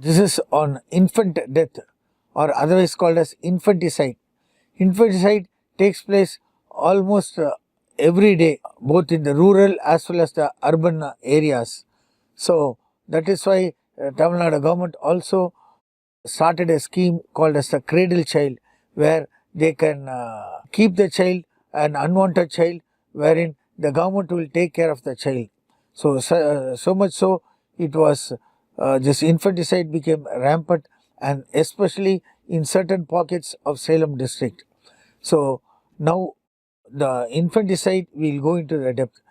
This is on infant death, or otherwise called as infanticide. Infanticide takes place almost every day, both in the rural as well as the urban areas. So that is why Tamil Nadu government also started a scheme called as the cradle child, where they can keep the child, an unwanted child, wherein the government will take care of the child. So much so it was this infanticide became rampant, and especially in certain pockets of Salem district. So now the infanticide will go into the depth.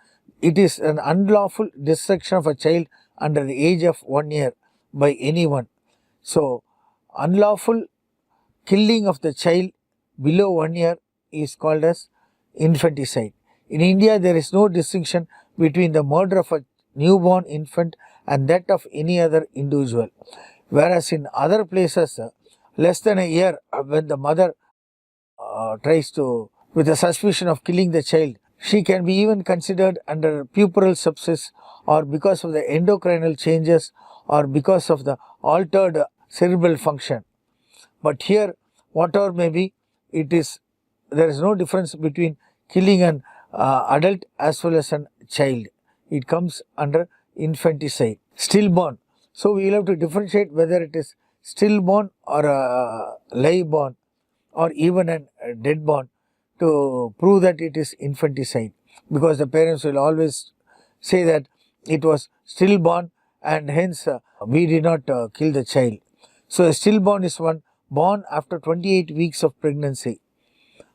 It is an unlawful destruction of a child under the age of 1 year by anyone. So unlawful killing of the child below 1 year is called as infanticide. In India, there is no distinction between the murder of a newborn infant and that of any other individual. Whereas in other places, less than a year, when the mother tries to, with a suspicion of killing the child, she can be even considered under puerperal sepsis, or because of the endocrinal changes, or because of the altered cerebral function. But here, whatever may be, there is no difference between killing an adult as well as a child. It comes under infanticide. Stillborn. So we will have to differentiate whether it is stillborn or a live-born or even a dead-born to prove that it is infanticide, because the parents will always say that it was stillborn and hence we did not kill the child. So a stillborn is one born after 28 weeks of pregnancy.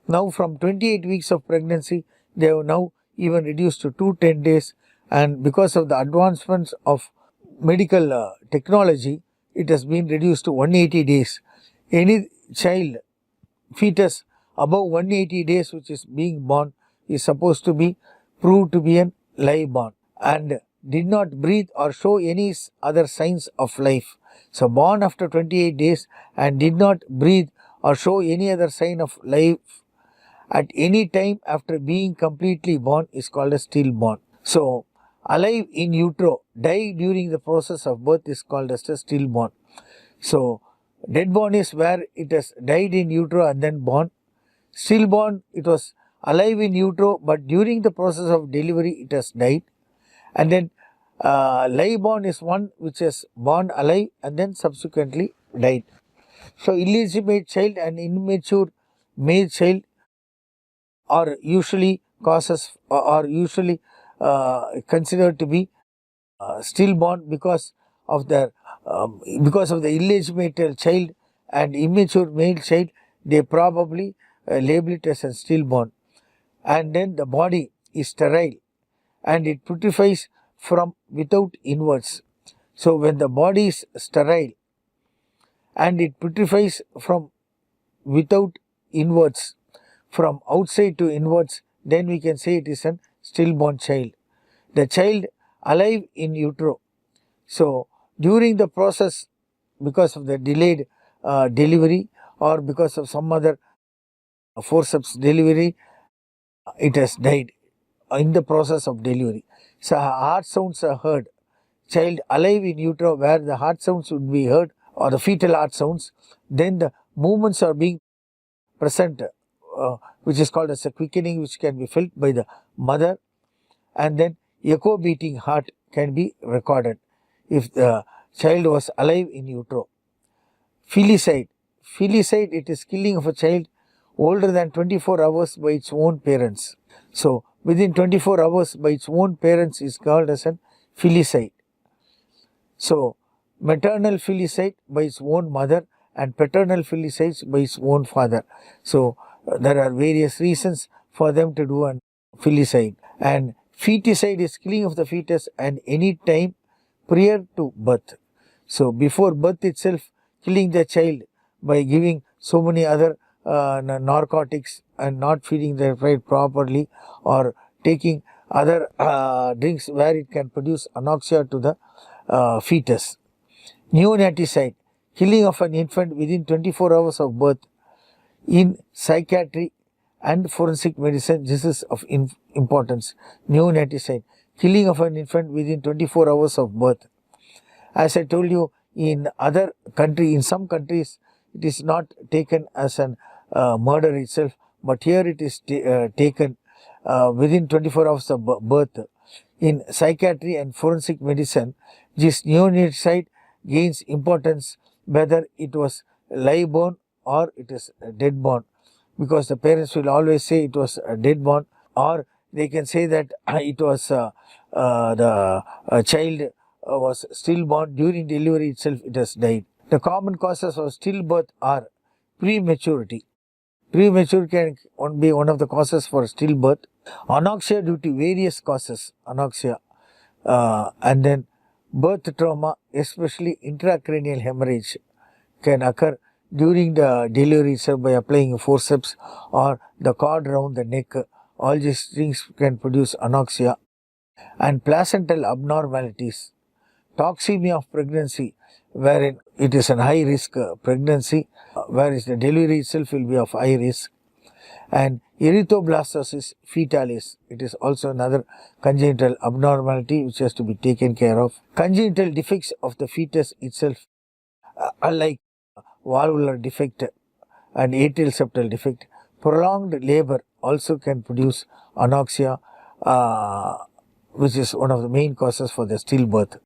Now from 28 weeks of pregnancy, they have now even reduced to 210 days, and because of the advancements of medical technology, it has been reduced to 180 days. Any child, fetus above 180 days which is being born is supposed to be proved to be a live born and did not breathe or show any other signs of life. So born after 28 days and did not breathe or show any other sign of life at any time after being completely born is called a stillborn. So alive in utero, died during the process of birth is called as a stillborn. So deadborn is where it has died in utero and then born. Stillborn, it was alive in utero, but during the process of delivery it has died. And then live-born is one which is born alive and then subsequently died. So illegitimate child and immature male child are usually considered to be stillborn because of the illegitimate child and immature male child. They probably label it as a stillborn. And then the body is sterile and it putrefies from without inwards. So when the body is sterile and it putrefies from without inwards, from outside to inwards, then we can say it is a stillborn child. The child alive in utero. So during the process, because of the delayed delivery or because of some other forceps delivery, it has died in the process of delivery. So heart sounds are heard. Child alive in utero, where the heart sounds would be heard, or the fetal heart sounds, then the movements are being present, which is called as a quickening, which can be felt by the mother, and then echo beating heart can be recorded if the child was alive in utero. Filicide. Filicide, it is killing of a child older than 24 hours by its own parents. So within 24 hours by its own parents is called as a filicide. So maternal filicide by its own mother and paternal filicide by its own father. So there are various reasons for them to do a filicide. And feticide is killing of the fetus and any time prior to birth. So before birth itself, killing the child by giving so many other narcotics and not feeding the child properly, or taking other drinks where it can produce anoxia to the fetus. Neonaticide, killing of an infant within 24 hours of birth. In psychiatry and forensic medicine, this is of importance. Neonaticide, killing of an infant within 24 hours of birth. As I told you, In some countries, it is not taken as an murder itself, but here it is taken within 24 hours of birth. In psychiatry and forensic medicine, this neonaticide gains importance whether it was live born or it is dead born, because the parents will always say it was dead born, or they can say that it was the child was stillborn. During delivery itself it has died. The common causes of stillbirth are prematurity. Premature can be one of the causes for stillbirth. Anoxia due to various causes, and then birth trauma, especially intracranial hemorrhage, can occur during the delivery itself by applying forceps or the cord around the neck. All these things can produce anoxia. And placental abnormalities, toxemia of pregnancy, wherein it is a high risk pregnancy, whereas the delivery itself will be of high risk. And erythroblastosis fetalis, it is also another congenital abnormality which has to be taken care of. Congenital defects of the fetus itself, like valvular defect and atrial septal defect. Prolonged labor also can produce anoxia, which is one of the main causes for the stillbirth.